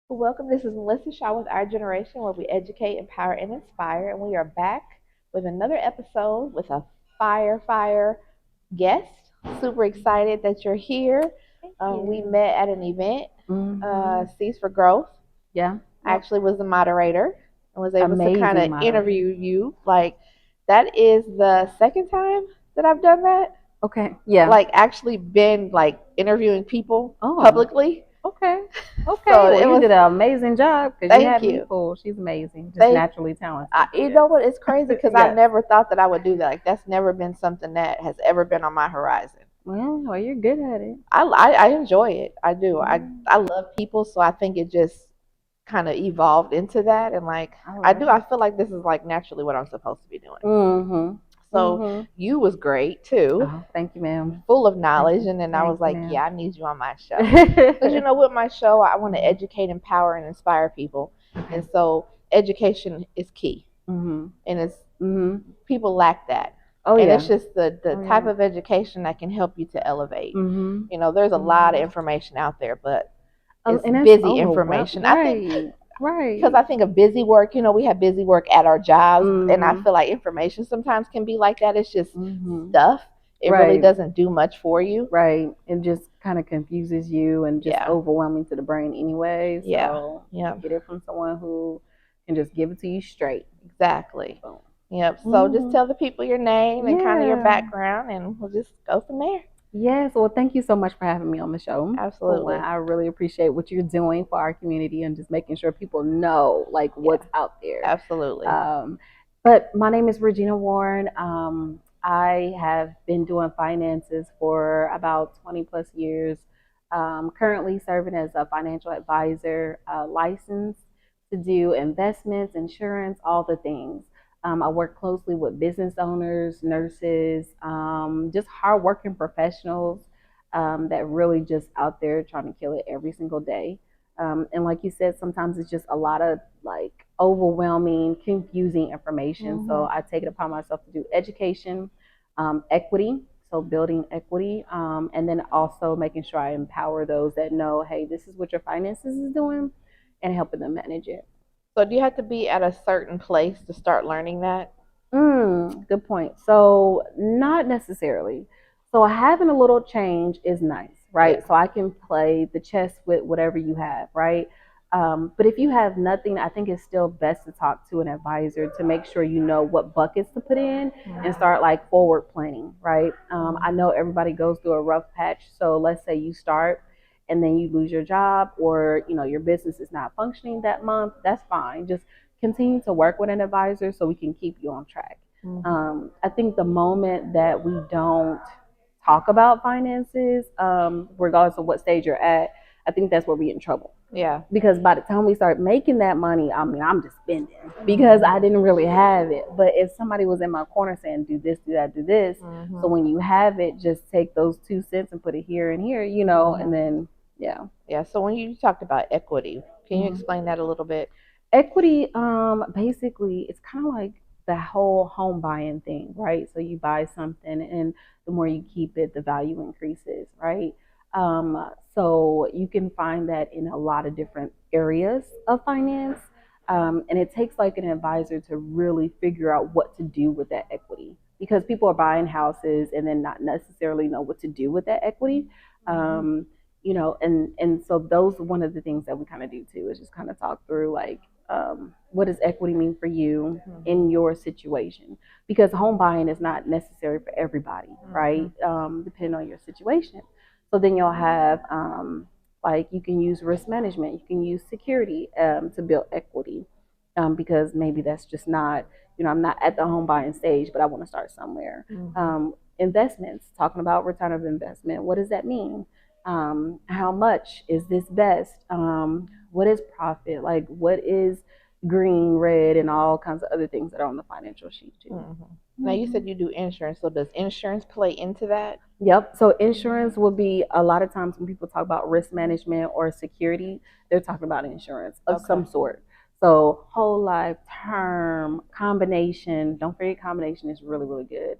Welcome. This is Melissa Shaw with Our Generation, where we educate, empower, and inspire. And we are back with another episode with a fire guest. Super excited that you're here. We met at an event, Seeds for Growth. Yeah. I actually was the moderator and was able to kind Amazing of model. interview you. Like, that is the second time that I've done that. Okay. Yeah. Like, actually been like interviewing people Oh. publicly. Okay. Okay. So well, it you was. did an amazing job because you Thank had me you. fooled. She's amazing. Just Thank naturally talented. you know what? It's crazy because I Yes. never thought that I would do that. Like that's never been something that has ever been on my horizon. Well, you're good at it. I enjoy it. I do. I love people, so I think it just kind of evolved into that. And like I do, I feel like this is like naturally what I'm supposed to be doing. Mm-hmm. So you was great too, Oh, thank you, ma'am. full of knowledge. And then I was like, yeah, I need you on my show because you know, with my show, I want to educate, empower, and inspire people. And so education is key. Mm-hmm. And it's people lack that. Oh, And yeah. it's just the type of education that can help you to elevate. Mm-hmm. You know, there's a lot of information out there, but it's and that's busy information. Right. I think Right. because I think of busy work, you know, we have busy work at our jobs, and I Mhm. feel like information sometimes can be like that. It's just Mhm. stuff. It really Right. doesn't do much for you. Right. It just kind of confuses you and just Yeah. overwhelming to the brain anyway. So Yeah. get it from someone who can just give it to you straight. Exactly. Boom. Yep. So just tell the people your name and kind of your Yeah. background, and we'll just go from there. Yes. Well, thank you so much for having me on the show. Absolutely. I really appreciate what you're doing for our community and just making sure people know like what's out there. Absolutely. But my name is Regina Warren. I have been doing finances for about 20 plus years. Currently serving as a financial advisor, licensed to do investments, insurance, all the things. I work closely with business owners, nurses, just hardworking professionals that really just out there trying to kill it every single day. And like you said, sometimes it's just a lot of like overwhelming, confusing information. So I take it upon myself to do education, equity, so building equity, and then also making sure I empower those that know, hey, this is what your finances is doing, and helping them manage it. So do you have to be at a certain place to start learning that? Good point. So not necessarily. So having a little change is nice, right? Yeah. So I can play the chess with whatever you have, right? But if you have nothing, I think it's still best to talk to an advisor to make sure you know what buckets to put in and start like forward planning, right? I know everybody goes through a rough patch. So let's say you start and then you lose your job or you know your business is not functioning that month. That's fine. Just continue to work with an advisor so we can keep you on track. I think the moment that we don't talk about finances, regardless of what stage you're at, I think that's where we get in trouble. Yeah. Because by the time we start making that money, I mean, I'm just spending because I didn't really have it. But if somebody was in my corner saying, do this, do that, do this. So when you have it, just take those 2 cents and put it here and here, you know, and then, yeah. Yeah. So when you talked about equity, can you explain that a little bit? Equity, basically, it's kind of like the whole home buying thing, right? So you buy something, and the more you keep it, the value increases, right? So you can find that in a lot of different areas of finance. And it takes like an advisor to really figure out what to do with that equity because people are buying houses and then not necessarily know what to do with that equity. You know, and so those are one of the things that we kind of do too is just kind of talk through like what does equity mean for you in your situation? Because home buying is not necessary for everybody, right? Depending on your situation. So then you'll have like you can use risk management, you can use security to build equity because maybe that's just not, you know, I'm not at the home buying stage, but I want to start somewhere. Investments, talking about return of investment, what does that mean? How much is this best? What is profit? Like what is green, red, and all kinds of other things that are on the financial sheet too. Now you said you do insurance, so does insurance play into that? Yep. So insurance will be a lot of times when people talk about risk management or security, they're talking about insurance of some sort. So whole life, term, combination. Don't forget combination is really, really good.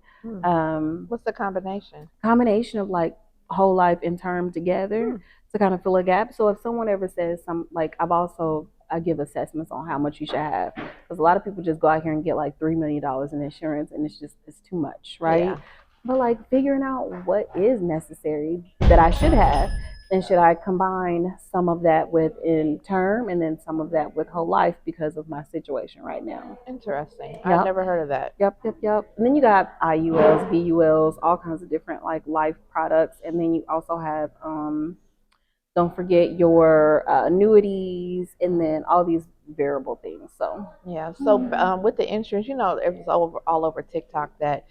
What's the combination? Combination of like whole life and term together to kind of fill a gap. So if someone ever says some, like I give assessments on how much you should have, because a lot of people just go out here and get like $3 million in insurance, and it's too much, right? Yeah. But like figuring out what is necessary that I should have, and should I combine some of that with in term and then some of that with whole life because of my situation right now. Interesting. I've Yep. never heard of that. Yep. And then you got IULs, VULs, all kinds of different like life products, and then you also have don't forget your annuities, and then all these variable things. So Yeah. So with the insurance, it was all over TikTok that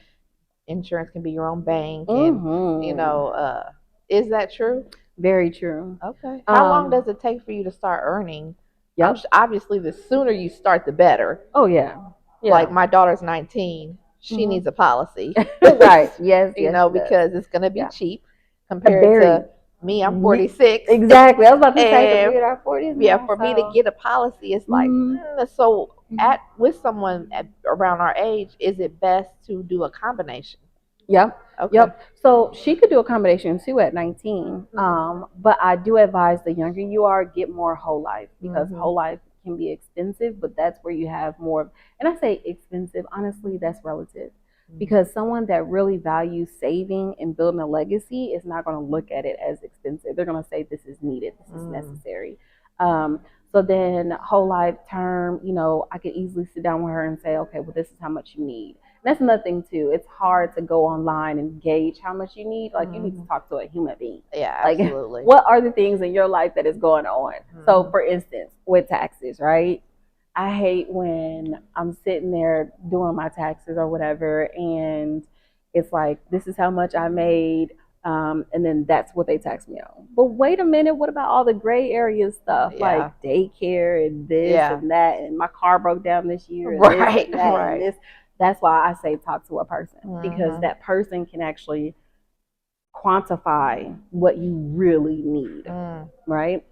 insurance can be your own bank, and you mm-hmm. know, is that true? Very true. Okay. How long does it take for you to start earning? Yep. Obviously, the sooner you start, the better. Oh yeah. Like Yeah. my daughter's 19. She Mm-hmm. needs a policy. Right. Yes. Yes. She does. Because it's going to be Yeah. cheap compared Very. to me. I'm 46. Exactly. I was about to say because And we're in our 40s yeah, now. for me to So. get a policy, it's like, so Mm-hmm. at with someone around our age, is it best to do a combination? Yep. Okay. Yep. So she could do a combination too at 19. But I do advise the younger you are, get more whole life, because whole life can be expensive, but that's where you have more. And I say expensive, honestly, that's relative. Because someone that really values saving and building a legacy is not going to look at it as expensive. They're going to say this is needed, this is necessary. Um, so then whole life term, I could easily sit down with her and say, okay, well, this is how much you need. That's another thing too. It's hard to go online and gauge how much you need. Like you need to talk to a human being. Yeah, Like absolutely. what are the things in your life that is going on? So for instance, with taxes, right? I hate when I'm sitting there doing my taxes or whatever, and it's like, this is how much I made, and then that's what they tax me on. But wait a minute, what about all the gray area stuff, like daycare and this and that, and my car broke down this year, and this and that and this. That's why I say talk to a person, because that person can actually quantify what you really need, right?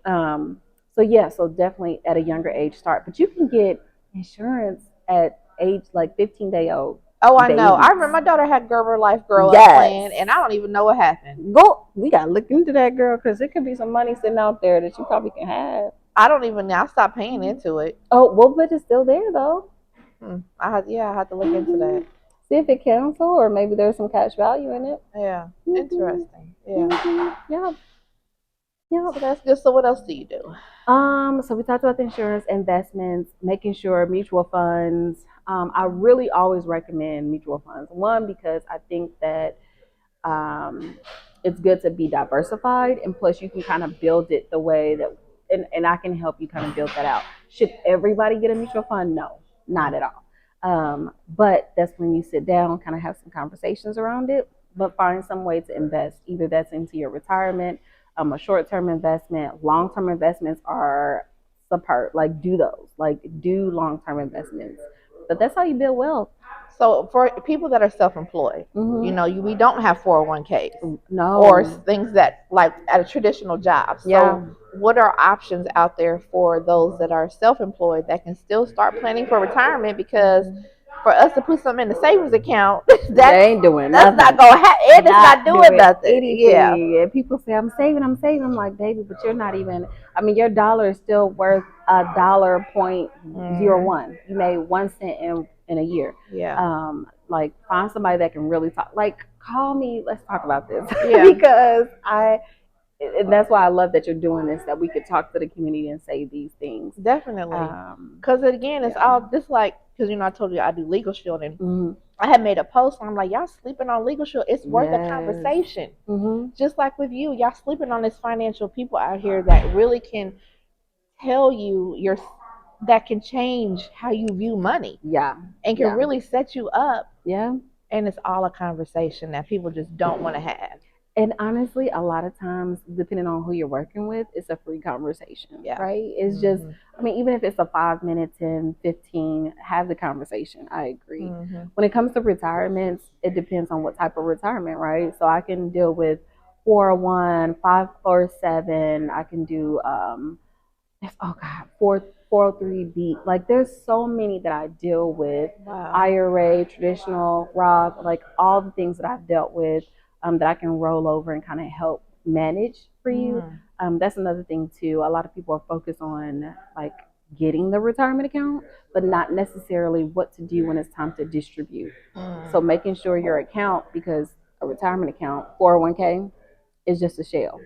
So definitely at a younger age start, but you can get insurance at age like 15-day old. Oh, I know. I remember my daughter had Gerber Life Grow Up Plan, and I don't even know what happened. We gotta look into that, girl, because it could be some money sitting out there that you probably can have. I don't even know. I stopped paying into it. Oh, well, but it's still there though. I had to look into that. See if it cancel, or maybe there's some cash value in it. Yeah, interesting. Yeah, yeah. So that's good. So what else do you do? So we talked about the insurance, investments, making sure mutual funds. I really always recommend mutual funds. One, because I think that it's good to be diversified, and plus you can kind of build it the way that, and I can help you kind of build that out. Should everybody get a mutual fund? No, not at all. But that's when you sit down, kind of have some conversations around it, but find some way to invest. Either that's into your retirement, a short-term investment. Long-term investments are superb. Like do those. Like do long-term investments. But that's how you build wealth. So for people that are self-employed, we don't have 401ks, no, or things that like at a traditional job. So what are options out there for those that are self-employed that can still start planning for retirement? Because for us to put something in the savings account, that ain't doing nothing. That's not gonna happen. It's not doing nothing. Anything. Yeah. People say I'm saving. I'm like, baby, but you're not even. I mean, your dollar is still worth $1.01. You made 1 cent in a year. Yeah. Like find somebody that can really talk. Like call me. Let's talk about this. Yeah. Because and that's why I love that you're doing this, that we could talk to the community and say these things. Definitely. Because again, it's all just like, because I told you I do Legal Shield, and I had made a post, and I'm like, y'all sleeping on Legal Shield. It's worth a conversation. Just like with you, y'all sleeping on this financial people out here that really can tell you that can change how you view money. Yeah. And can really set you up. Yeah. And it's all a conversation that people just don't want to have. And honestly, a lot of times, depending on who you're working with, it's a free conversation, right? It's just, I mean, even if it's a 5 minute, 10, 15, have the conversation. I agree. When it comes to retirements, it depends on what type of retirement, right? So I can deal with 401, 547. I can do, 403B. Like there's so many that I deal with. IRA, traditional, Roth, like all the things that I've dealt with. That I can roll over and kind of help manage for you. That's another thing too. A lot of people are focused on like getting the retirement account, but not necessarily what to do when it's time to distribute. So making sure your account, because a retirement account, 401k, is just a shell.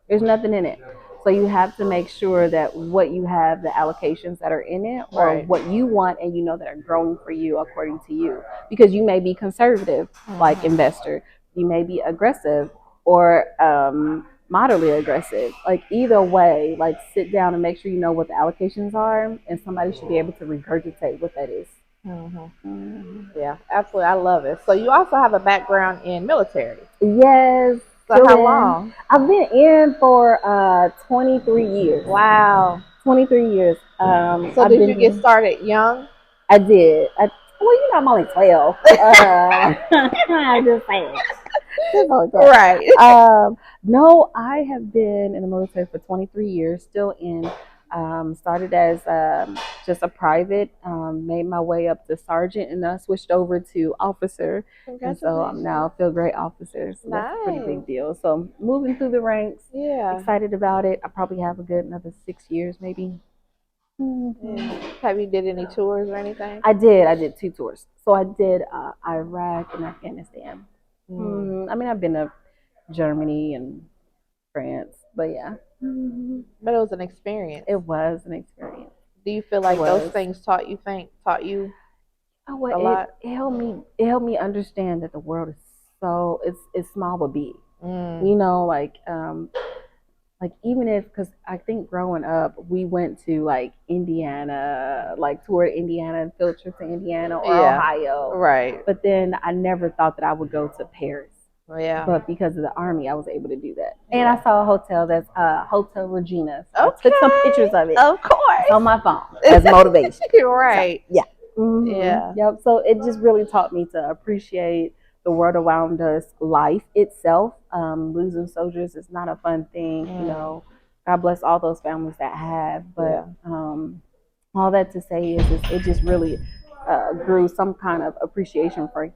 There's nothing in it. So you have to make sure that what you have, the allocations that are in it, or Right. what you want and you know that are growing for you according to you. Because you may be conservative, like investor. You may be aggressive or moderately aggressive. Like either way, like sit down and make sure you know what the allocations are, and somebody should be able to regurgitate what that is. Yeah, absolutely. I love it. So you also have a background in military. Yes, So still how in. long? I've been in for 23 years. Wow. 23 years. So I've did been you get doing. started young? I did. Well, you know, I'm only 12. I'm just saying. Just only 12. Right. No, I have been in the military for 23 years, still in. Started as just a private, made my way up to sergeant, and I switched over to officer. And so I'm now a field grade officer. So that's a pretty Nice. big deal. So moving through the ranks, Yeah. excited about it. I probably have a good another 6 years, maybe. Yeah. Have you did any tours or anything? I did. I did 2 tours. So I did Iraq and Afghanistan. Mm. I mean, I've been to Germany and France, but yeah, But it was an experience. it was an experience. Do you feel It like those was. things taught you Oh, a what lot? it helped me. It helped me understand that the world is so it's small but big. Mm. You know, like even if, because I think growing up we went to like Indiana, like toured Indiana and field trip to Indiana or Yeah. Ohio, Right. but then I never thought that I would go to Paris. Yeah. But because of the army, I was able to do that. And Yeah. I saw a hotel that's Hotel Regina. So I took some Okay. pictures of it. Of It's on course. my phone as motivation. So Right. yeah. Yeah. Yep. So it just really taught me to appreciate the world around us, life itself. Losing soldiers is not a fun thing. You know, God bless all those families that have. But all that to say is it just really grew some kind of appreciation for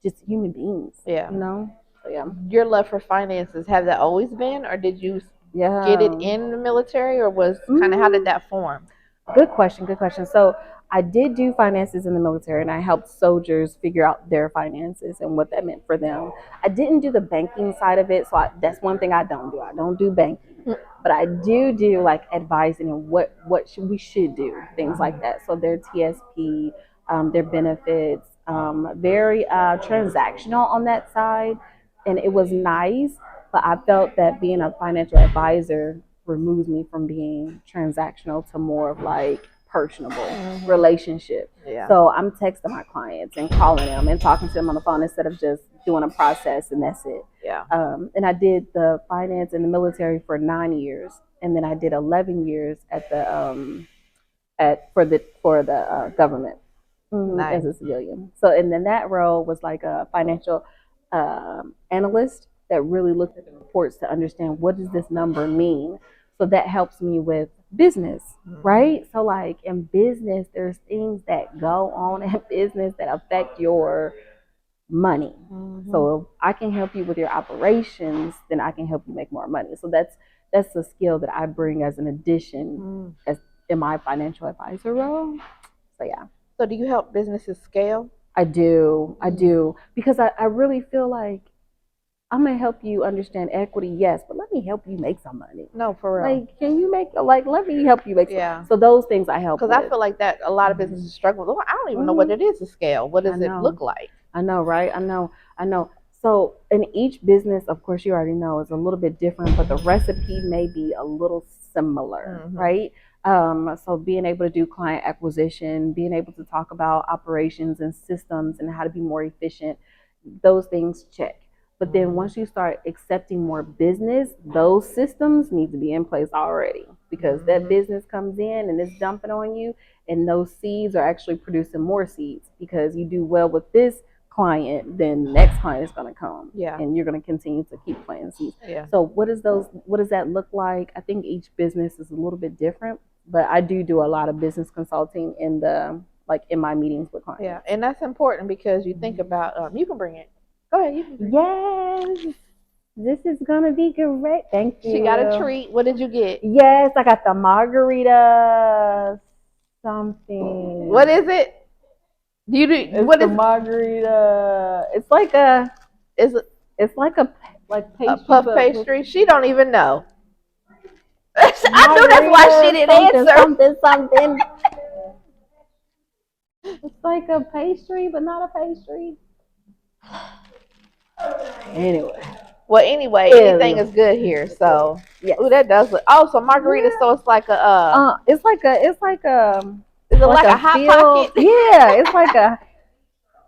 just human beings. Yeah. You know. So yeah. Your love for finances, have that always been, or did you get it Yeah. in the military, or was kind of how did that form? Good question. Good question. So I did do finances in the military, and I helped soldiers figure out their finances and what that meant for them. I didn't do the banking side of it, so that's one thing I don't do. I don't do banking, but I do like advising and we should do, things like that. So their TSP, their benefits, very transactional on that side, and it was nice. But I felt that being a financial advisor removes me from being transactional to more of like personable relationship. Yeah. So I'm texting my clients and calling them and talking to them on the phone instead of just doing a process and that's it. Yeah. And I did the finance in the military for 9 years, and then I did 11 years at the for the government Nice. as a civilian. So and then that role was like a financial analyst that really looked at the reports to understand what does this number mean. So that helps me with business, right? So like in business, there's things that go on in business that affect your money. So if I can help you with your operations, then I can help you make more money. So that's a skill that I bring as an addition as in my financial advisor role. So yeah. So do you help businesses scale? I do because I really feel like I'm gonna help you understand equity, yes, but let me help you make some money. No, for real. Like, can you make like? Let me help you make some. Yeah. So those things I help Because with. I feel like that a lot of businesses struggle with. Oh, I don't even know what it is to scale. What does it look like? I know, right? I know. So in each business, of course, you already know, is a little bit different, but the recipe may be a little similar, right? So being able to do client acquisition, being able to talk about operations and systems and how to be more efficient, those things check. But then once you start accepting more business, those systems need to be in place already, because that business comes in and it's dumping on you, and those seeds are actually producing more seeds because you do well with this client, then the next client is going to come, and you're going to continue to keep planting seeds. So what does that look like? I think each business is a little bit different, but I do a lot of business consulting in my meetings with clients. Yeah, and that's important because you think about you can bring it. Go ahead. You can bring Yes. This is gonna be great. Thank She got a you. treat. What did you get? Yes, I got the margarita something. What is it? You do It's what the is margarita. is it It's like a like a pastry, puff but with pastry? She don't even know. I knew that's why she margarita didn't something answer. something something. It's like a pastry, but not a pastry. Anyway, Well, anyway, anything ew. is good here. So, Yes. oh, that does look. Oh, so margarita. Yeah. So it's like a is it like like a a hot field. pocket? Yeah, it's like a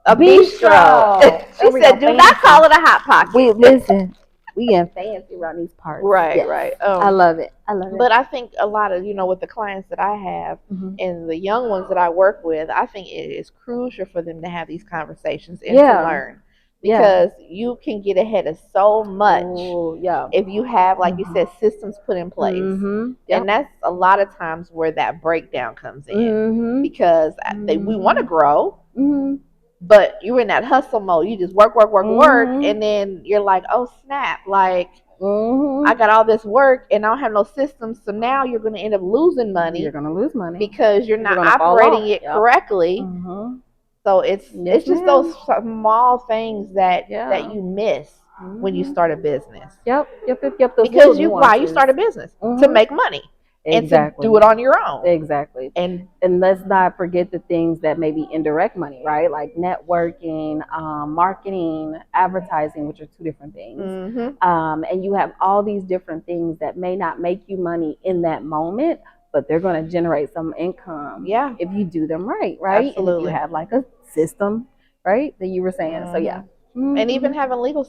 A bistro. bistro. There She we said, go. "Do not call Fancy. it a hot We pocket." listen. We getting fancy around these parts. Right, Yes, right. I love it. I love it. But I think a lot of with the clients that I have Hmm. and the young ones that I work with, I think it is crucial for them to have these conversations and to Yeah, learn yeah. because you can get ahead of so much Oh, yeah. if you have, like you Hmm. said, systems put in place. Yep. And that's a lot of times where that breakdown comes in Hmm. because we want to grow, Hmm. but you're in that hustle mode. You just work, work, work, work, Hmm. and then you're like, oh snap, like I Hmm. got all this work and I don't have no systems. So now you're going to end up losing You're money gonna lose money. because you're You're not gonna fall operating off. it Yep. correctly. Hmm. So it's Yes, it's just those ma'am. small things that Yeah. you miss when you Hmm. start a business Yep. Yep. Yep. Yep. Those little because you nuances. start a business to Hmm. make money and to do Exactly. it on your own. Exactly. And And let's not forget the things that may be indirect money, right? Like networking, marketing, advertising, which are two different things. mm-hmm. And you have all these different things that may not make you money in that moment, but they're going to generate some income Yeah, if you do them right, right? And if you absolutely. have like a system, right, that you were saying. So yeah. Mm-hmm. And Mm-hmm. even having legal,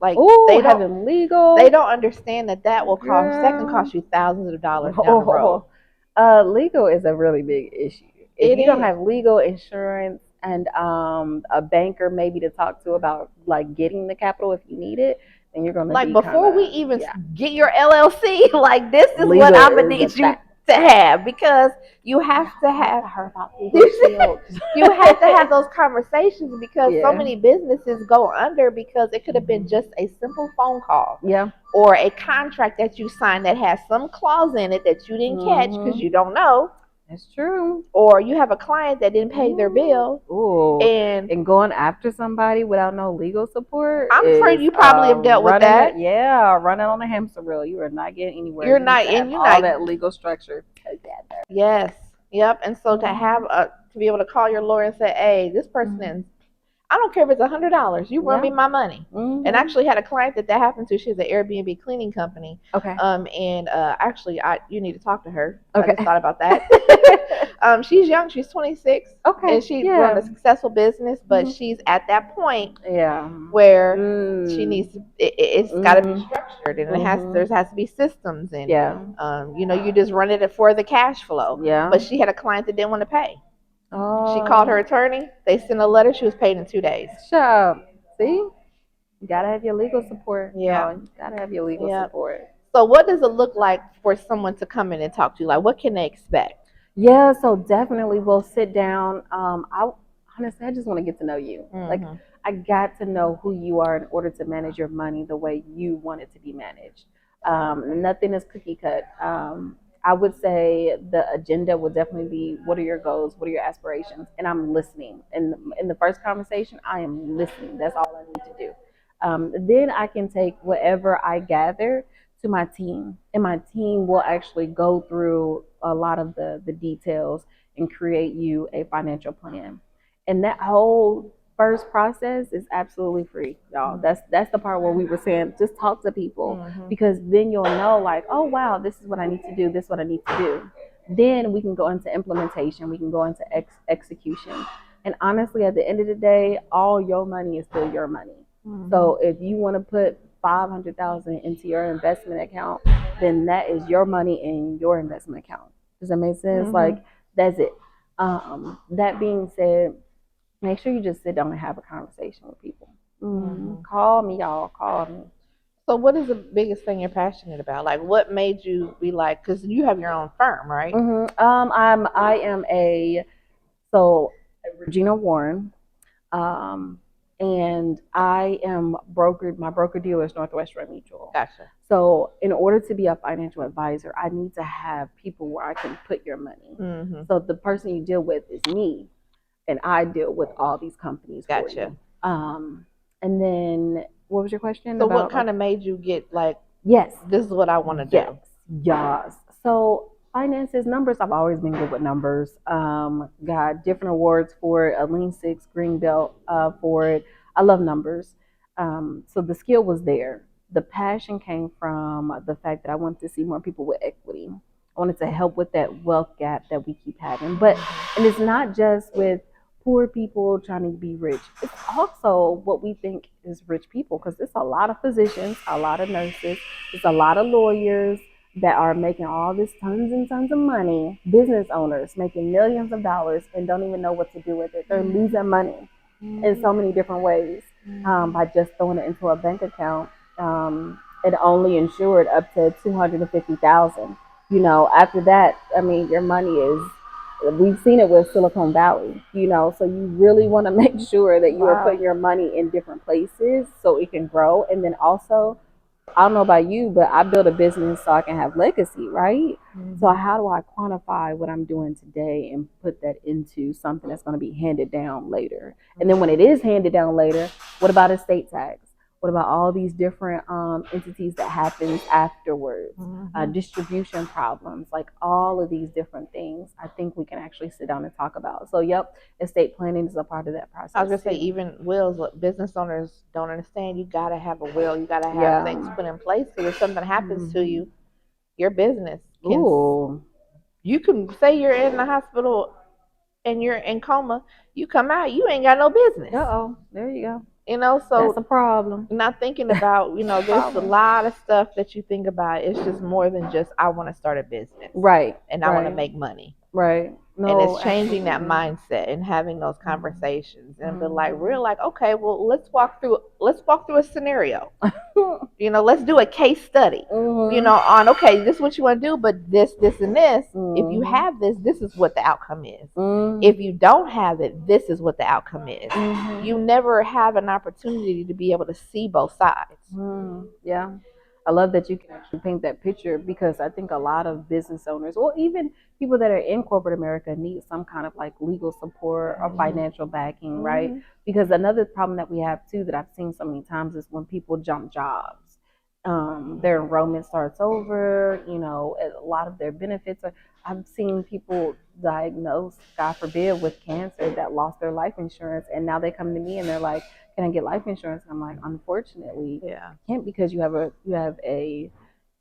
like Oh, having they legal, don't understand that can girl. cost you thousands of dollars down the road. Oh, legal is a really big issue. If It you don't is. have legal insurance and a banker maybe to talk to about like getting the capital if you need it, then you're gonna Like be kind before we of, even yeah. get your LLC, like this is what Legal I'm gonna is a need you fact. to have because you have to Talk have to her about legal shield. you have to have those conversations because so Yeah. many businesses go under because it could have been just a simple phone call Yeah. or a contract that you signed that has some clause in it that you didn't catch because Hmm. you don't know, That's true. or you have a client that didn't pay their Ooh. bill. Ooh. And And going after somebody without no legal support I'm is afraid you probably have dealt with running it. that. Yeah, running on a hamster wheel. You are not getting anywhere. You're You need not to have and you're all not that legal structure together. Yes. Yep. And so Hmm. to be able to call your lawyer and say, "Hey, this person Hmm. is I don't care if it's $100. You run Yeah. me my money." And Hmm. actually had a client that happened to. She has an Airbnb cleaning company. Okay. And actually, I you need to talk to her. I Okay. just thought about that. She's young. She's 26, Okay. and she run Yeah. a successful business. But Hmm. she's at that point Yeah. where she Mm. needs to. It's got to be Hmm. structured, and Hmm. there has to be systems, and Yeah. you just run it for the cash flow. Yeah. But she had a client that didn't want to pay. She called her Oh. attorney. They sent a letter. She was paid in 2 days. Shut. See, you gotta have your legal support, Yeah, y'all. You gotta have your legal yeah. support. So, what does it look like for someone to come in and talk to you? Like, what can they expect? Yeah, so definitely we'll sit down. I honestly, I just want to get to know you. Like, Mm-hmm. I got to know who you are in order to manage your money the way you want it to be managed. Nothing is cookie cut. I would say the agenda will definitely be what are your goals, what are your aspirations, and I'm listening. And in the first conversation, I am listening. That's all I need to do. Then I can take whatever I gather to my team, and my team will actually go through a lot of the details and create you a financial plan. And that whole first process is absolutely free, y'all. That's the part where we were saying just talk to people, Mm-hmm. because then you'll know like, oh wow, this is what I need to do, this is what I need to do. Then we can go into implementation, we can go into execution. And honestly, at the end of the day, all your money is still your money. Mm-hmm. So if you want to put 500,000 into your investment account, then that is your money in your investment account. Does that make sense? Mm-hmm. Like, that's it. That being said, make sure you just sit down and have a conversation with people. Mm-hmm. Call me, y'all. Call me. So, what is the biggest thing you're passionate about? Like, what made you be like? Because you have your own firm, right? I am a so Regina Warren. Um, and I am brokered. My broker dealer is Northwestern Mutual. Gotcha. So in order to be a financial advisor, I need to have people where I can put your money. Mm-hmm. So the person you deal with is me, and I deal with all these companies for Gotcha. you. And then what was your question So what about? kind of made you get like, Yes, this is what I want to yes, do? yes. So finances, numbers. I've always been good with numbers. Got different awards for it. A Lean Six Green Belt for it. I love numbers. So the skill was there. The passion came from the fact that I wanted to see more people with equity. I wanted to help with that wealth gap that we keep having. But and it's not just with poor people trying to be rich. It's also what we think is rich people because it's a lot of physicians, a lot of nurses, it's a lot of lawyers that are making all this tons and tons of money, business owners making millions of dollars and don't even know what to do with it. They're losing money in so many different ways by just throwing it into a bank account. It only insured up to 250,000. After that, I mean, your money is. We've seen it with Silicon Valley, so you really want to make sure that you are putting your money in different places so it can grow. And then also, I don't know about you, but I build a business so I can have legacy, right? Mm-hmm. So how do I quantify what I'm doing today and put that into something that's going to be handed down later? And then when it is handed down later, what about estate tax? What about all these different entities that happens afterwards? Distribution problems, like all of these different things. I think we can actually sit down and talk about. So, yep, estate planning is a part of that process. I was gonna say, even wills, business owners don't understand. You gotta have a will. You gotta have things put in place because if something happens to you, your business can. Ooh. You can say you're in the hospital and you're in coma. You come out, you ain't got no business. There you go. So that's a problem. Not thinking about, there's a lot of stuff that you think about. It's just more than just I want to start a business, right? And I want to make money, right? No, and it's changing that mindset and having those conversations and be like, okay, well, let's walk through a scenario. Let's do a case study. On okay, this is what you want to do, but this, and this. If you have this, this is what the outcome is. If you don't have it, this is what the outcome is. You never have an opportunity to be able to see both sides. Yeah. I love that you can actually paint that picture because I think a lot of business owners, or even people that are in corporate America, need some kind of like legal support or financial backing, right? Because another problem that we have too that I've seen so many times is when people jump jobs. Their enrollment starts over, a lot of their benefits are. I've seen people diagnosed, God forbid, with cancer that lost their life insurance, and now they come to me and they're like, "Can I get life insurance?" And I'm like, "Unfortunately, you can't because you have a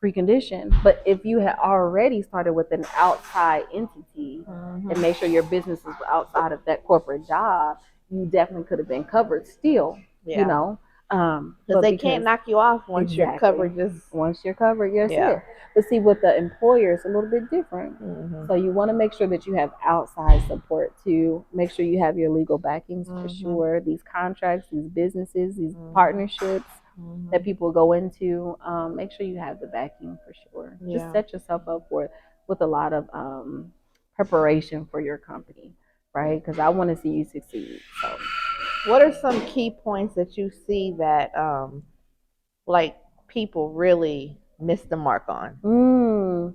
precondition. But if you had already started with an outside entity and make sure your business is outside of that corporate job, you definitely could have been covered still, Because they can't knock you off once you're covered. Once you're covered, yes, it. But see, with the employer, it's a little bit different. So you want to make sure that you have outside support to make sure you have your legal backings for sure. These contracts, these businesses, these partnerships that people go into, make sure you have the backing for sure. Just set yourself up with a lot of preparation for your company, right? Because I want to see you succeed. So. What are some key points that you see that like people really miss the mark on?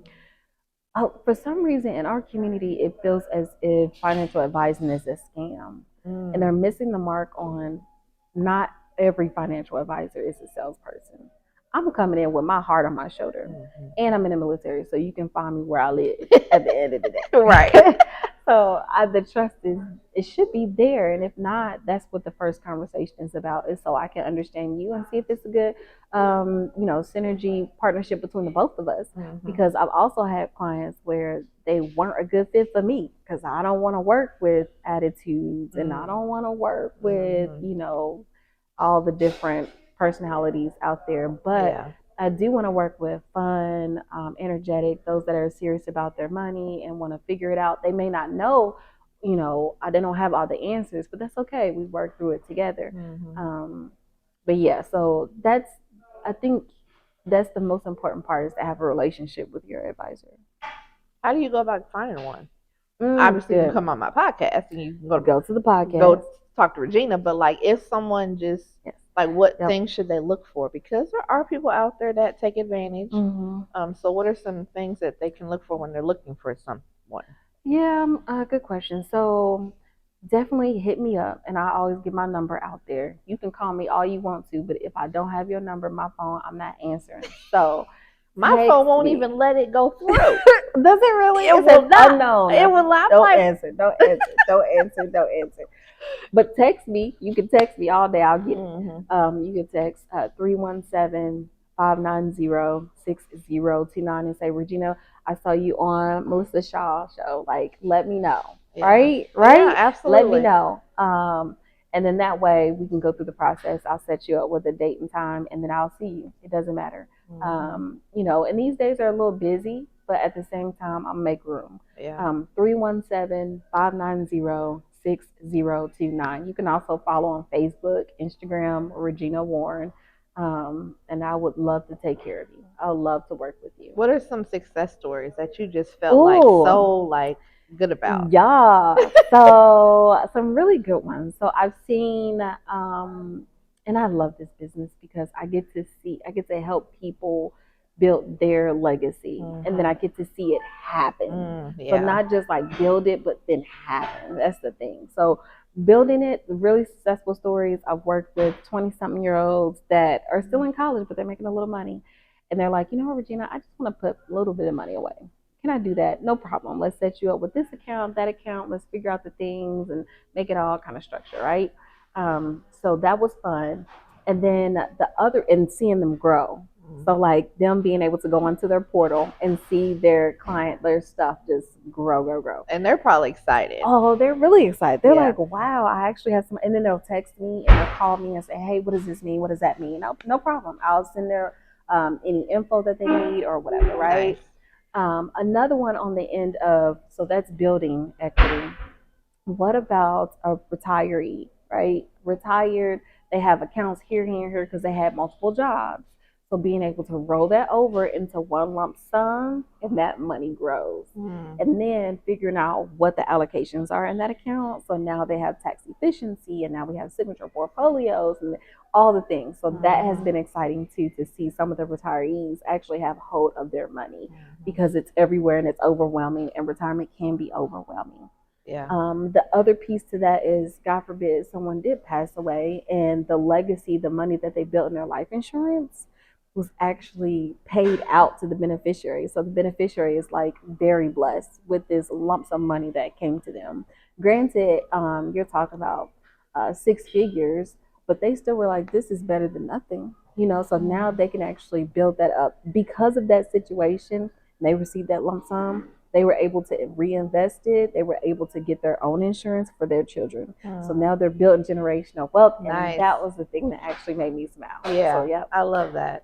Oh, for some reason in our community, it feels as if financial advising is a scam. And they're missing the mark on not every financial advisor is a salesperson. I'm coming in with my heart on my shoulder. And I'm in the military, so you can find me where I live at the end of the day. Right. So the trust it should be there, and if not, that's what the first conversation is about. Is so I can understand you and see if it's a good, synergy partnership between the both of us. Because I've also had clients where they weren't a good fit for me because I don't want to work with attitudes and I don't want to work with all the different personalities out there, but I do want to work with fun, energetic, those that are serious about their money and want to figure it out. They may not know, they don't have all the answers, but that's okay. We work through it together. But yeah, so I think that's the most important part is to have a relationship with your advisor. How do you go about finding one? Obviously, you can come on my podcast and you can go to the podcast. talk to Regina, but like if someone just Yes. like what Yep. things should they look for? Because there are people out there that take advantage. Mm-hmm. So what are some things that they can look for when they're looking for someone? Yeah, good question. So definitely hit me up, and I always get my number out there. You can call me all you want to, but if I don't have your number, my phone, I'm not answering. So My phone text won't me. even let it go through. Does it really? It It will says not. unknown. It will not. Don't Like, answer. Don't answer. Don't answer. Don't answer. But text me. You can text me all day. I'll get it. You can text 317-590-6029 and say, Regina, I saw you on Melissa Shaw show. Like, let me know. yeah. Right? Yeah, Right? absolutely. Let me know. And then that way we can go through the process. I'll set you up with a date and time, and then I'll see you. It doesn't matter. And these days are a little busy, but at the same time, I'll make room. Yeah. 317-590-6029. You can also follow on Facebook, Instagram, Regina Warren. And I would love to take care of you. I would love to work with you. What are some success stories that you just felt like so like good about? Yeah. So some really good ones. So I've seen and I love this business because I get to help people build their legacy, and then I get to see it happen. So not just like build it, but then happen. That's the thing. So building it, really successful stories. I've worked with 20-something-year-olds that are still in college, but they're making a little money. And they're like, you know what, Regina, I just want to put a little bit of money away. Can I do that? No problem. Let's set you up with this account, that account. Let's figure out the things and make it all kind of structure, right? So that was fun. And then and seeing them grow. So like them being able to go onto their portal and see their stuff just grow. And they're probably excited. Oh, they're really excited. They're like, wow, I actually have some. And then they'll text me and they'll call me and say, hey, what does this mean? What does that mean? No problem. I'll send their any info that they need or whatever, right? Nice. Another one on the end of, so that's building equity. What about a retiree, right? Retired, they have accounts here because they had multiple jobs. So being able to roll that over into one lump sum and that money grows. And then figuring out what the allocations are in that account. So now they have tax efficiency and now we have signature portfolios and all the things. So that has been exciting too, to see some of the retirees actually have hold of their money because it's everywhere and it's overwhelming, and retirement can be overwhelming. Yeah. The other piece to that is, God forbid, someone did pass away, and the legacy, the money that they built in their life insurance, was actually paid out to the beneficiary. So the beneficiary is like very blessed with this lump sum money that came to them. Granted, you're talking about 6 figures, but they still were like, this is better than nothing. So now they can actually build that up because of that situation. They received that lump sum. They were able to reinvest it. They were able to get their own insurance for their children. So now they're building generational wealth. And that was the thing that actually made me smile. Yeah. So, yeah. I love that.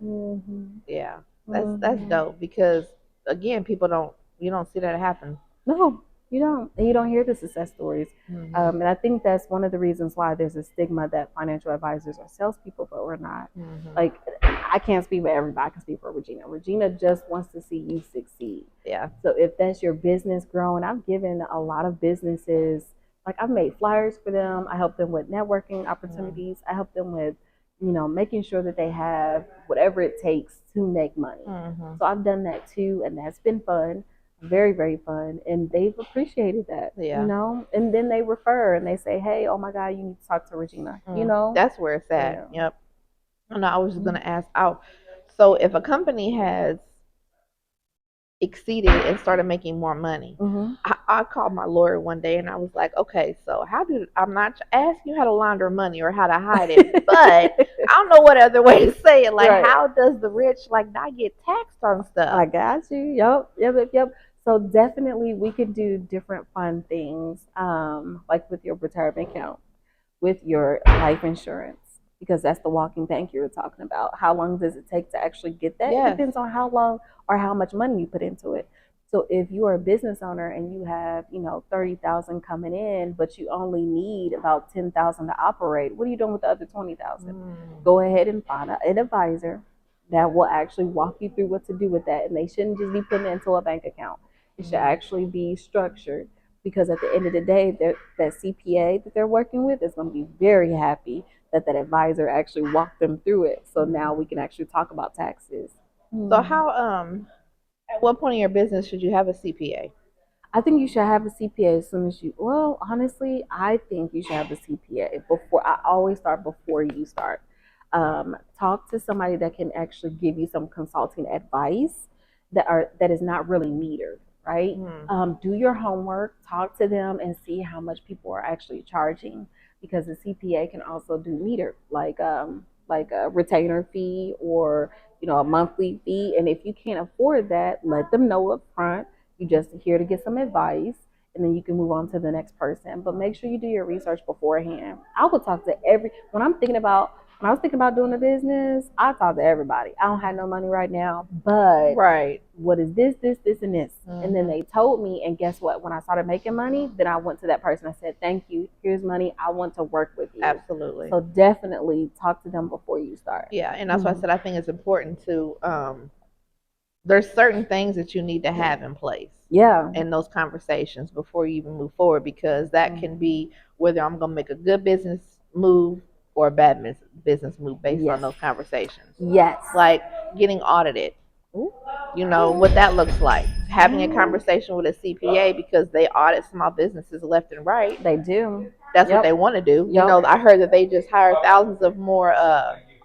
Yeah. That's dope, because again, you don't see that happen. No, you don't. And you don't hear the success stories. And I think that's one of the reasons why there's a stigma that financial advisors are salespeople, but we're not. Like, I can't speak for everybody. I can speak for Regina. Regina just wants to see you succeed. Yeah. So if that's your business growing, I've given a lot of businesses, like I've made flyers for them. I help them with networking opportunities. I help them with, making sure that they have whatever it takes to make money. So I've done that too, and that's been fun. Very, very fun. And they've appreciated that, and then they refer and they say, hey, oh my God, you need to talk to Regina, That's where it's at. Yep. And I was just going to ask out. So if a company has exceeded and started making more money, I called my lawyer one day and I was like, okay, so I'm not asking you how to launder money or how to hide it, but I don't know what other way to say it. Like, how does the rich like not get taxed on stuff? I got you. Yep. So definitely we could do different fun things, like with your retirement account, with your life insurance, because that's the walking bank you were talking about. How long does it take to actually get that? It depends on how long or how much money you put into it. So if you are a business owner and you have, 30,000 coming in, but you only need about 10,000 to operate, what are you doing with the other 20,000? Go ahead and find an advisor that will actually walk you through what to do with that. And they shouldn't just be putting it into a bank account. It should actually be structured, because at the end of the day, that CPA that they're working with is going to be very happy that that advisor actually walked them through it. So now we can actually talk about taxes. So how at what point in your business should you have a CPA? I think you should have a CPA as soon as you. Well, honestly, I think you should have a CPA before. I always start before you start. Talk to somebody that can actually give you some consulting advice that is not really metered, right? Mm. Do your homework, talk to them, and see how much people are actually charging because the CPA can also do meter like a retainer fee or a monthly fee. And if you can't afford that, let them know up front you just here to get some advice, and then you can move on to the next person. But make sure you do your research beforehand. I would talk to every when I was thinking about doing a business, I talk to everybody. I don't have no money right now, but Right. what is this, and this? And then Mm-hmm. they told me, and guess what? When I started making money, then I went to that person. I said, "Thank you. Here's money. I want to work with you." Absolutely. So definitely talk to them before you start. Yeah, and that's why I said I think it's important to there's certain things that you need to have in place Yeah. in those conversations before you even move forward because that can be whether I'm going to make a good business move or a bad business move based on Yes. those conversations. Yes. Like getting audited. Ooh. You know what that looks like. Having a conversation with a CPA because they audit small businesses left and right. They do. That's what they want to do. You Yep. know, I heard that they just hired thousands of more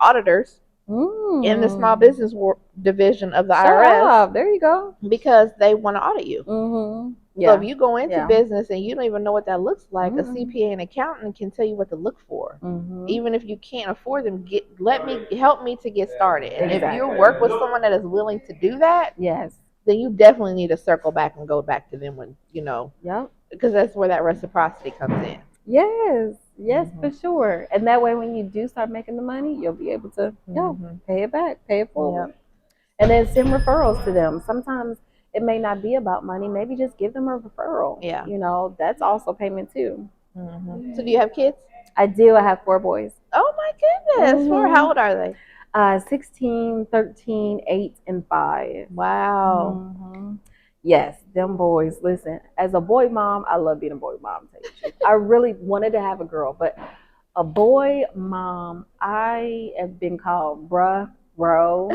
auditors in the small business division of the Shut IRS up. There you go. because they want to audit you. Yeah. So if you go into business and you don't even know what that looks like, a CPA and accountant can tell you what to look for. Even if you can't afford them, help me to get started. And if you work with someone that is willing to do that, Yes. then you definitely need to circle back and go back to them when Yep. because that's where that reciprocity comes in. Yes, for sure. And that way, when you do start making the money, you'll be able to pay it back, pay it forward. Yep. And then send referrals to them. Sometimes it may not be about money. Maybe just give them a referral. Yeah. That's also payment too. So do you have kids? I do. I have 4 boys. Oh my goodness. 4. How old are they? 16, 13, 8, and 5. Wow. Yes, them boys. Listen, as a boy mom, I love being a boy mom. I really wanted to have a girl, but a boy mom, I have been called bruh, bro.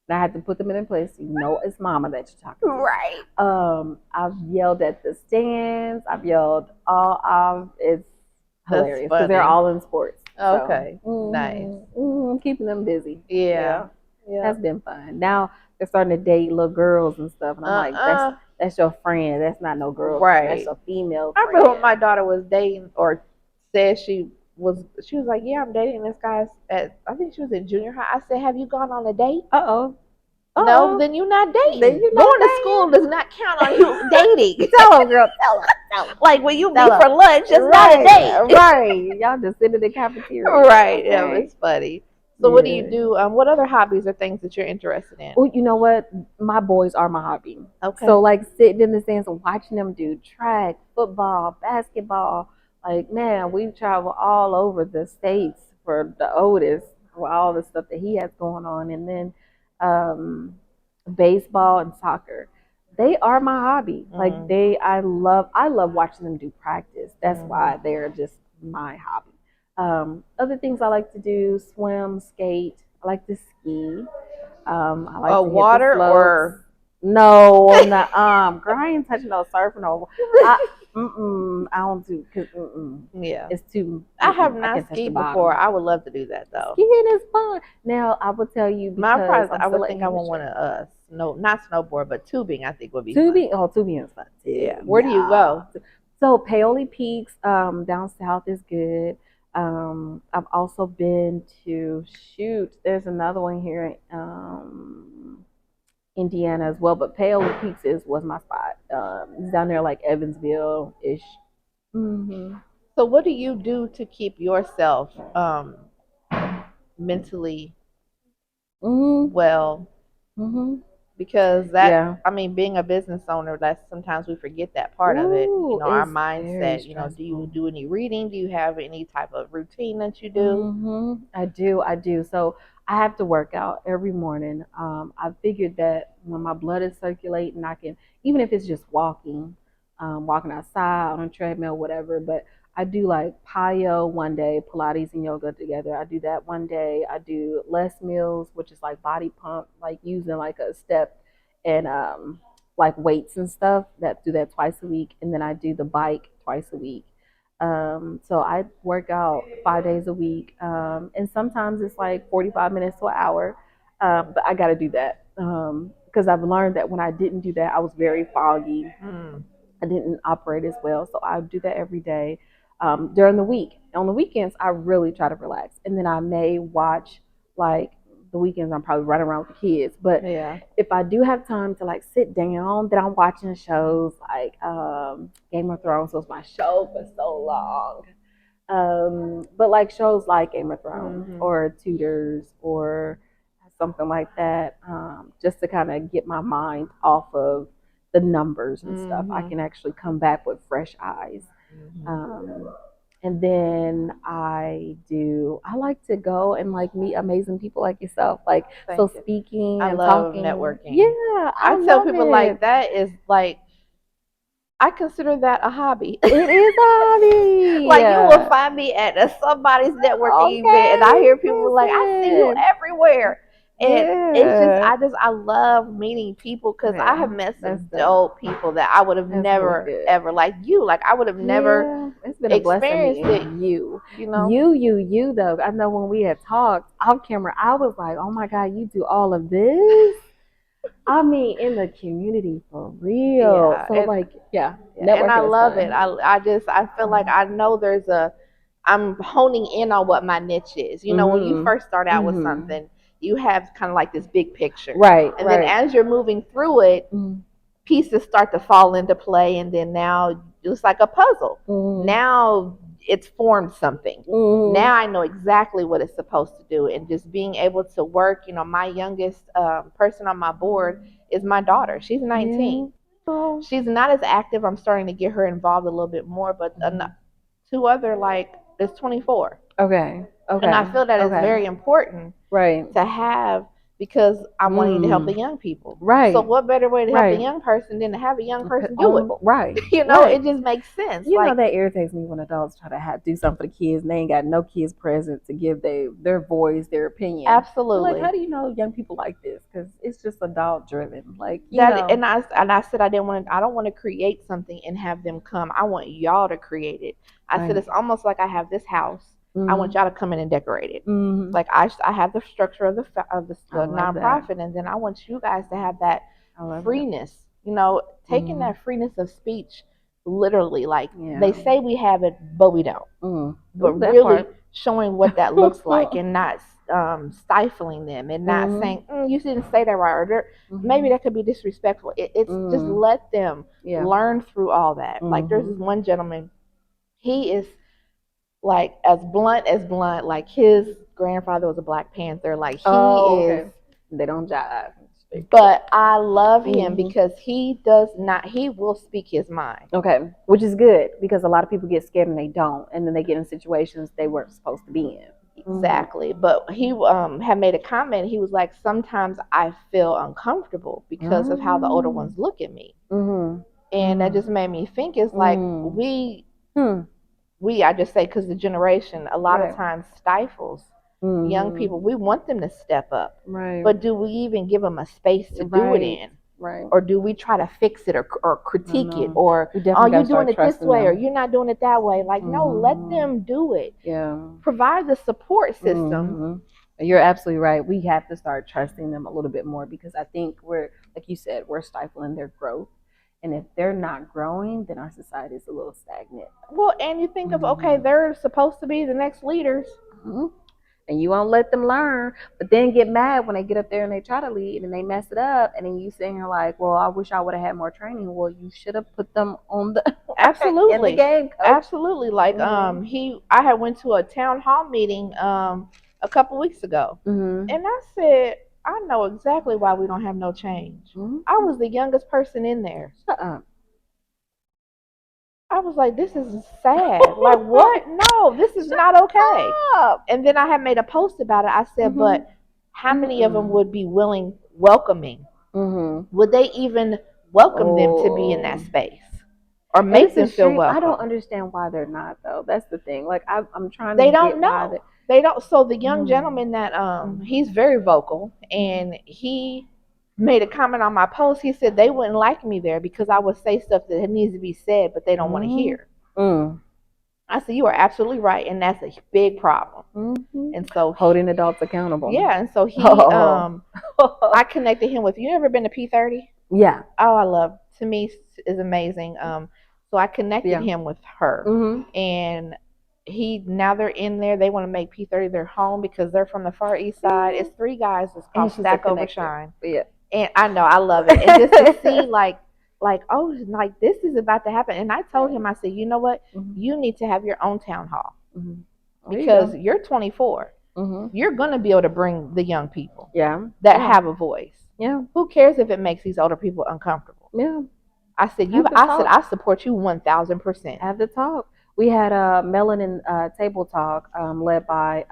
And I had to put them in place. It's mama that you're talking to. Right. I've yelled at the stands. I've yelled it's hilarious because they're all in sports. Okay. So, nice. Keeping them busy. Yeah. That's been fun. Now they're starting to date little girls and stuff, and I'm like, that's your friend. That's not no girl. Right. That's a female friend. I friend. remember when my daughter was dating or said she was like, yeah, I'm dating this guy I think she was in junior high. I said, have you gone on a date? No, then you're not dating. Going to school does not count on you dating. Tell them, girl. Tell them. Like when you meet for lunch, it's not a date. Right. Y'all just sit in the cafeteria. Right. Okay. Yeah, it's funny. So what do you do? What other hobbies or things that you're interested in? Oh, you know what? My boys are my hobby. Okay. So like sitting in the stands and watching them do track, football, basketball. Like, man, we travel all over the states for the oldest, for all the stuff that he has going on. And then baseball and soccer. They are my hobby. Like I love watching them do practice. That's why they're just my hobby. Other things I like to do: swim, skate. I like to ski. I like to water hit the or no, on the girl, I ain't touching no surfing over. I don't do because yeah, it's too. I have not skied before. I would love to do that though. Skiing is fun. Now I will tell you because I would think I would want to not snowboard, but tubing. I think would be tubing. Fun. Oh, tubing is fun too. Yeah. Where do you go? So Paoli Peaks down south is good. I've also been to there's another one here Indiana as well, but Paoli Peaks was my spot. It's down there like Evansville ish. So what do you do to keep yourself mentally well? Because I mean, being a business owner, that's sometimes we forget that part of it. Our mindset. Do you do any reading? Do you have any type of routine that you do? I do. So I have to work out every morning. I figured that when my blood is circulating, I can, even if it's just walking, walking outside on a treadmill, whatever. But I do like Pio one day, Pilates and yoga together. I do that one day. I do Les Mills, which is like body pump, like using like a step and like weights and stuff. That do that twice a week, and then I do the bike twice a week. So I work out 5 days a week, and sometimes it's like 45 minutes to an hour. But I got to do that because I've learned that when I didn't do that, I was very foggy. I didn't operate as well. So I do that every day during the week. On the weekends, I really try to relax. And then I may watch, like, the weekends, I'm probably running around with the kids. But Yeah. if I do have time to, like, sit down, then I'm watching shows like Game of Thrones was my show for so long. But like shows like Game of Thrones or Tudors or something like that, just to kind of get my mind off of the numbers and stuff. I can actually come back with fresh eyes. Um, and then I like to go and like meet amazing people like yourself. Like, Thank so you. speaking I and love talking. networking. Yeah, I tell love people it. like that is like, I consider that a hobby. It is a hobby. Like you will find me at somebody's networking event, and I hear people like, "I see you listen. everywhere," and it's just, Yeah. I love meeting people because I have Yeah, met that's some dope. dope people that I would have That's really never good. ever, like you, like I would have never Yeah, it's been a blessing experienced it. meeting you. You know, You though. I know when we had talked off camera, I was like, oh my God, you do all of this? I mean, in the community for real. yeah, So and like, yeah, and I networking is love it. fun. I feel like I know there's a, I'm honing in on what my niche is. You know, when you Mm-hmm. first start out with Mm-hmm. something, you have kind of like this big picture. Right, And then right. as you're moving through it, Mm-hmm. pieces start to fall into play. And then now it's like a puzzle. Mm-hmm. Now it's formed something. Mm-hmm. Now I know exactly what it's supposed to do. And just being able to work, you know, my youngest person on my board is my daughter. She's 19. Yeah. Oh. She's not as active. I'm starting to get her involved a little bit more, but two other like is 24. Okay. Okay. And I feel that it's Okay. very important Right. to have, because I'm wanting to help the young people. Right. So what better way to help Right. a young person than to have a young person do it? Right. You know, Right. it just makes sense. You like, know that irritates me when adults try to do something for the kids and they ain't got no kids present to give their voice, their opinion. Absolutely. Like, how do you know young people like this? Because it's just adult driven. Like, you that, know. and I said I don't want to create something and have them come. I want y'all to create it. I said it's almost like I have this house. I want y'all to come in and decorate it. Like I have the structure of the nonprofit, and then I want you guys to have that freeness. You know, taking that freeness of speech literally. Like they say we have it, but we don't. But really showing what that looks like, and not stifling them, and not saying you didn't say that right, or maybe that could be disrespectful. It's just let them learn through all that. Like there's this one gentleman, he is like as blunt as blunt. Like his grandfather was a Black Panther. Like he is. They don't jive. But I love him because he does not. He will speak his mind. Okay, which is good because a lot of people get scared and they don't, and then they get in situations they weren't supposed to be in. Exactly. But he had made a comment. He was like, sometimes I feel uncomfortable because of how the older ones look at me. And that just made me think, it's like I just say, because the generation a lot of times stifles young people. We want them to step up, but do we even give them a space to do it in? Or do we try to fix it, or critique it, or oh, you're doing it this way, or you're not doing it that way? Like, no, let them do it. Provide the support system. You're absolutely right. We have to start trusting them a little bit more, because I think we're, like you said, we're stifling their growth. And if they're not growing, then our society is a little stagnant. Well, and you think of, okay, they're supposed to be the next leaders. And you won't let them learn, but then get mad when they get up there and they try to lead and they mess it up, and then you sitting here like, well, I wish I would have had more training. Well, you should have put them on the absolutely in the game, coach. Absolutely. Like I had went to a town hall meeting a couple weeks ago, and I said, I know exactly why we don't have no change. I was the youngest person in there. Shut up. I was like, this is sad. Like, what? No, this is not okay. And then I had made a post about it. I said, but how many of them would be welcoming? Would they even welcome them to be in that space? or And make it's a them feel shame. I don't welcome. understand why they're not though. That's the thing. Like I'm trying to They don't get why know. that. They don't. So the young Mm, gentleman that mm, he's very vocal, mm, and he made a comment on my post. He said they wouldn't like me there because I would say stuff that needs to be said, but they don't want to mm, hear. mm, I said you are absolutely right, and that's a big problem. mm. And so Holding adults accountable. yeah, and so he Oh. I connected him with. You ever been to P30? Yeah. Oh, I love. To me, is amazing. So I connected Yeah. him with her, Hmm. and he now they're in there. They want to make P30 their home because they're from the Far East Side. It's three guys. It's And called she's a Stack connector. Overshine, Yeah. and I know I love it. And just to see like oh like this is about to happen. And I told him I said you know what Hmm. you need to have your own town hall Hmm. There you because go. you're 24. Hmm. You're gonna be able to bring the young people Yeah. that Yeah. have a voice. Yeah. Who cares if it makes these older people uncomfortable? Yeah. I said, Have the I said, talk. I support you 1000%. Have the talk. We had a Melanin Table Talk led by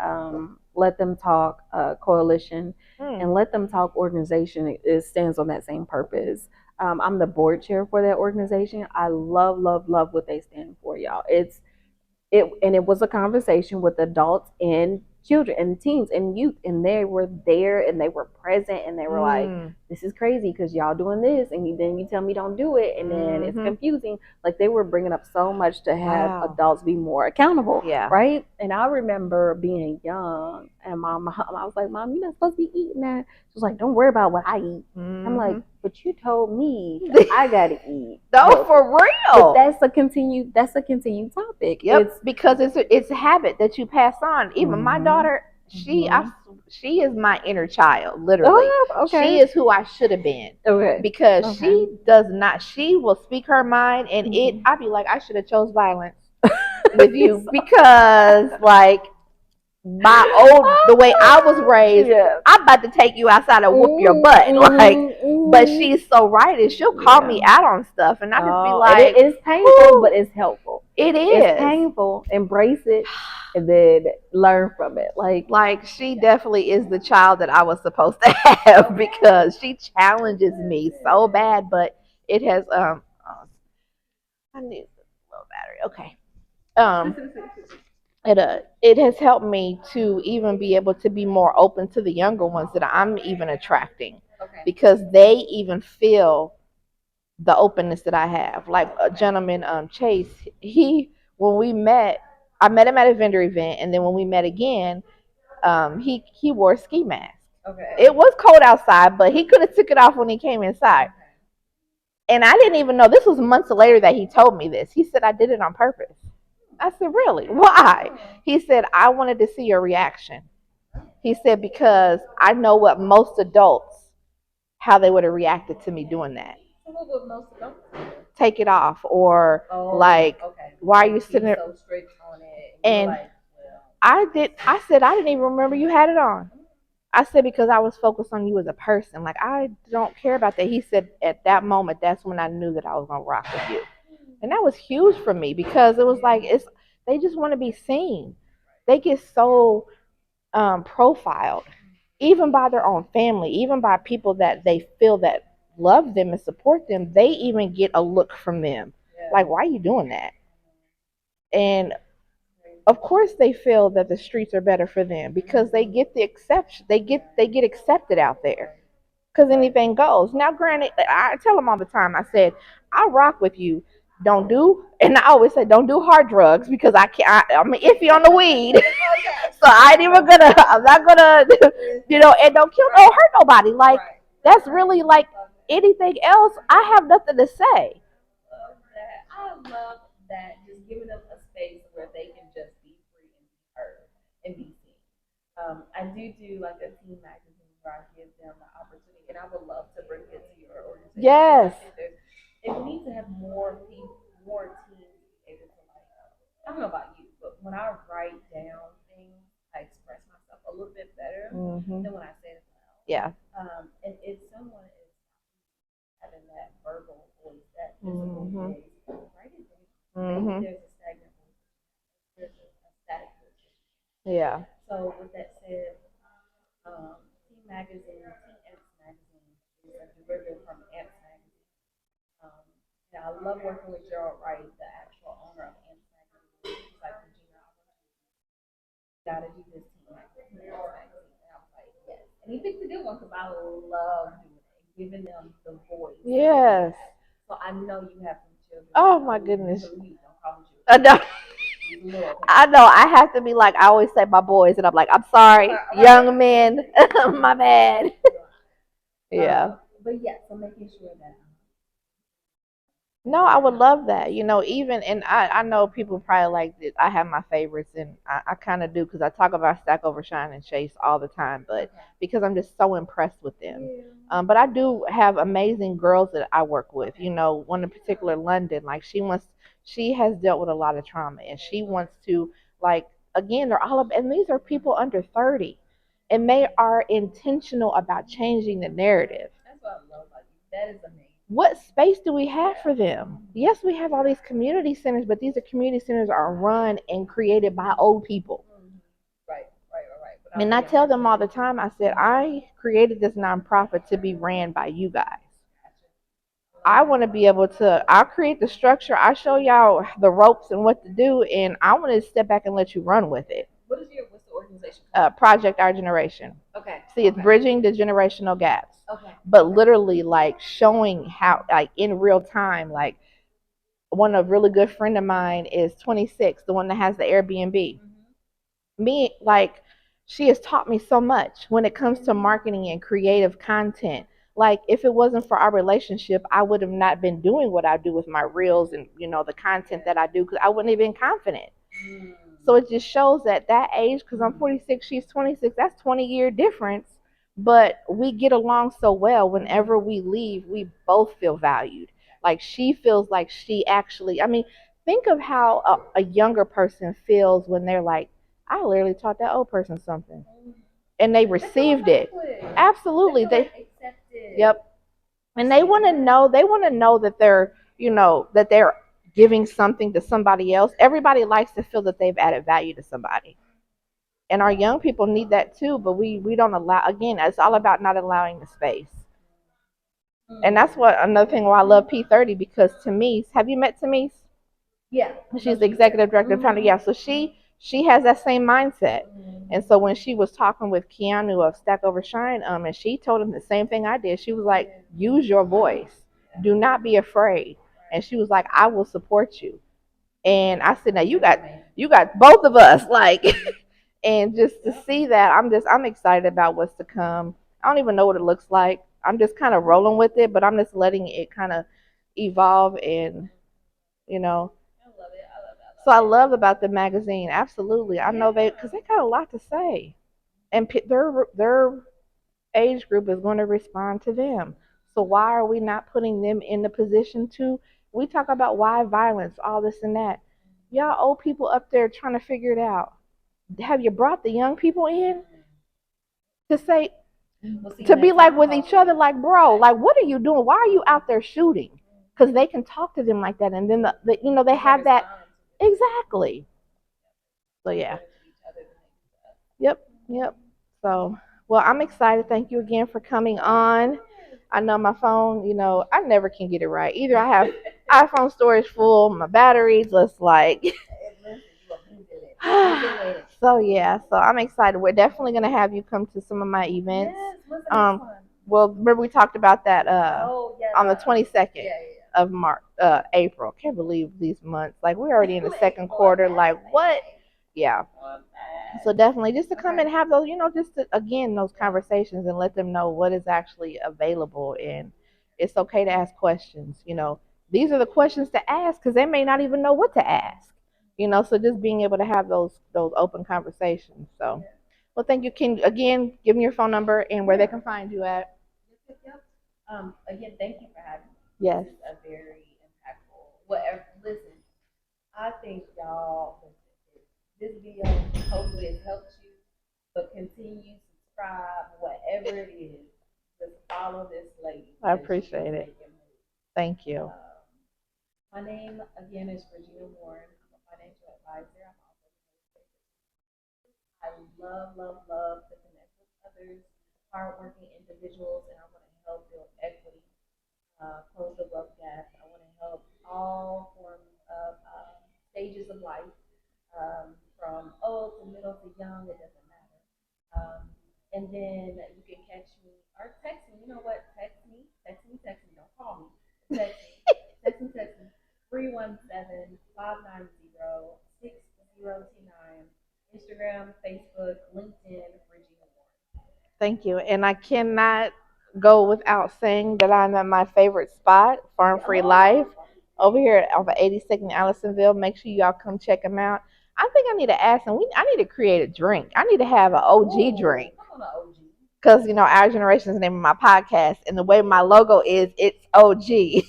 Let Them Talk Coalition, Mm. and Let Them Talk organization. It stands on that same purpose. I'm the board chair for that organization. I love, love, love what they stand for, y'all. It was a conversation with adults and children and teens and youth, and they were there and they were present, and they were like, Mm. this is crazy because y'all doing this, and then you tell me don't do it, and then it's Mm-hmm. confusing. Like, they were bringing up so much to have Wow. adults be more accountable, Yeah. right? And I remember being young, and my mom, I was like, Mom, you're not supposed to be eating that. She was like, don't worry about what I eat. I'm like, Mm-hmm. but you told me I gotta eat No, healthy. for But real. that's a continued topic. Yep, because it's a habit that you pass on. Even my Mhm. daughter, Mhm. she is my inner child, literally. Oh, She okay. is who I should have been Okay. because Okay. she does not. She will speak her mind, and Mhm. I'd be like, I should have chose violence with you because like the way I was raised, Yeah. I'm about to take you outside and whoop your butt. Like, but Mm-hmm. she's so right, and she'll call Yeah. me out on stuff, and I just be And like, it is painful, whoo, but it's helpful. it It's is. painful. Embrace it, and then learn from it. Like she definitely is the child that I was supposed to have because she challenges me so bad, but it has oh, I need a little battery. Okay. It has helped me to even be able to be more open to the younger ones that I'm even attracting because they even feel the openness that I have. Like a gentleman, Chase, he when we met, I met him at a vendor event, and then when we met again, he wore a ski mask. Okay. It was cold outside, but he could have took it off when he came inside. And I didn't even know this was months later that he told me this. He said I did it on purpose. I said, really? Why? He said, I wanted to see your reaction. He said, because I know what most adults, how they would have reacted to me doing that. What would most adults take it off or like, okay, why are you sitting there? So strict on it. And like, well, I said, I didn't even remember you had it on. I said, because I was focused on you as a person. Like, I don't care about that. He said, at that moment, that's when I knew that I was going to rock with you. And that was huge for me because it was like, they just want to be seen. They get so profiled, even by their own family, even by people that they feel that love them and support them. They even get a look from them. Like, why are you doing that? And of course they feel that the streets are better for them because they get the exception, they get accepted out there because anything goes. Now granted, I tell them all the time, I said, I rock with you, don't do, and I always say don't do hard drugs because I can't, I'm iffy on the weed. So I ain't even gonna, I'm not gonna and don't kill, don't hurt nobody. Like, that's really like anything else, I have nothing to say. Love that. I love that. Just giving them a space where they can just be free and be heard and be seen. I do like a teen magazine where I give them the opportunity, and I would love to bring it to your organization. Yes. And we need to have more people, more teens able to like. I don't know about you, but when I write down things, I express myself a little bit better than when I say it loud. Yeah. And if someone is having that verbal voice, that physical voice, write it down. Maybe there's a stagnant voice. There's a static voice. Yeah. So with that said, Teen Magazine, Teen Ants Magazine is a derivative from Ants Magazine. Um, Yeah, I love working with Gerald Wright, the actual owner of Amazon. He's like, Regina, I gotta do this team magazine. And I was like, yes. And he picked a good one because I love doing it, giving them the voice. Yes. So I know you have some children. Oh my goodness. Please don't call them I know. children. I know. I have to be like I always say my boys, and I'm like, I'm sorry, young men, my bad. Yeah. But yeah, so making sure that No, I would love that. Even and I know people probably like that. I have my favorites, and I kind of do because I talk about Stack Overshine and Chase all the time, but because I'm just so impressed with them. But I do have amazing girls that I work with. One in particular, London, like she has dealt with a lot of trauma, and she wants to like again, they're all up, and these are people under 30, and they are intentional about changing the narrative. that's what I love about you. That is amazing. What space do we have for them? Yes, we have all these community centers, but these community centers are run and created by old people. Right. And I tell them all the time, I said, I created this nonprofit to be ran by you guys. I want to be able to, I'll create the structure, I show y'all the ropes and what to do, and I want to step back and let you run with it. What's the organization? Project Our Generation. Okay. See, it's bridging the generational gaps. Okay. But literally, like showing how, like in real time, like one of really good friend of mine is 26, the one that has the Airbnb. Me, like, she has taught me so much when it comes to marketing and creative content. Like, if it wasn't for our relationship, I would have not been doing what I do with my reels and the content that I do because I wouldn't have been confident. So it just shows that age, because I'm 46, she's 26, that's 20-year difference. But we get along so well. Whenever we leave, we both feel valued. Like she feels like she actually, I mean, think of how a younger person feels when they're like, I literally taught that old person something. And they received it. Absolutely. Yep. And they want to know that they're giving something to somebody else. Everybody likes to feel that they've added value to somebody. And our young people need that too, but we don't allow, again, it's all about not allowing the space. And that's what another thing why I love P30, because Tamise, have you met Tamise? Yeah. She's the executive director of founder. Yeah, so she has that same mindset. And so when she was talking with Keanu of Stack Overshine, and she told him the same thing I did. She was like, use your voice. Do not be afraid. And she was like, I will support you. And I said, now you got both of us, like and just to see that, I'm excited about what's to come. I don't even know what it looks like. I'm just kind of rolling with it, but I'm just letting it kind of evolve and you know so I love about the magazine. Absolutely, I know because they got a lot to say, and their age group is going to respond to them. So why are we not putting them in the position to? We talk about why violence, all this and that. Y'all old people up there trying to figure it out. Have you brought the young people in to say, to be like with each other, like, bro, like, what are you doing? Why are you out there shooting? Because they can talk to them like that, and then they have that exactly. So yeah, yep. So well, I'm excited. Thank you again for coming on. I know my phone, I never can get it right. Either I have iPhone storage full, my batteries just like so yeah, so I'm excited. We're definitely gonna have you come to some of my events. Well, remember we talked about that on the 22nd of March, April. Can't believe these months. Like we're already in the second quarter. Like what? Yeah. So definitely just to come and have those, just to, again those conversations and let them know what is actually available, and it's okay to ask questions. These are the questions to ask because they may not even know what to ask. So just being able to have those open conversations. So, well, thank you. Can again give me your phone number and where they can find you at. Again, thank you for having me. Yes. This is a very impactful. Whatever. Listen, I think y'all. This video hopefully has helped you, but continue, subscribe, whatever it is. Just follow this lady. I appreciate it. Thank you. My name again is Regina Warren. I'm a financial advisor. I love to connect with others, hardworking individuals, and I want to help build equity Thank you. And I cannot go without saying that I'm at my favorite spot, Farm Free Life, over here off of 82nd Allisonville. Make sure y'all come check them out. I think I need to ask them. I need to create a drink. I need to have an OG drink because our generation is the name of my podcast, and the way my logo is, it's OG.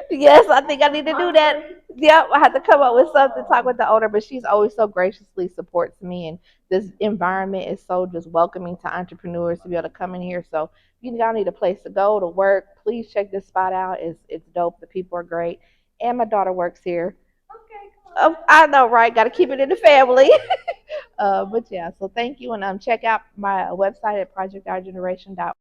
Yes, I think I need to do that. Yep, I had to come up with something, talk with the owner, but she's always so graciously supports me, and this environment is so just welcoming to entrepreneurs to be able to come in here. So if y'all need a place to go to work, please check this spot out. It's dope. The people are great, and my daughter works here. I know, right? Got to keep it in the family. But yeah, so thank you, and check out my website at projectourgeneration.org.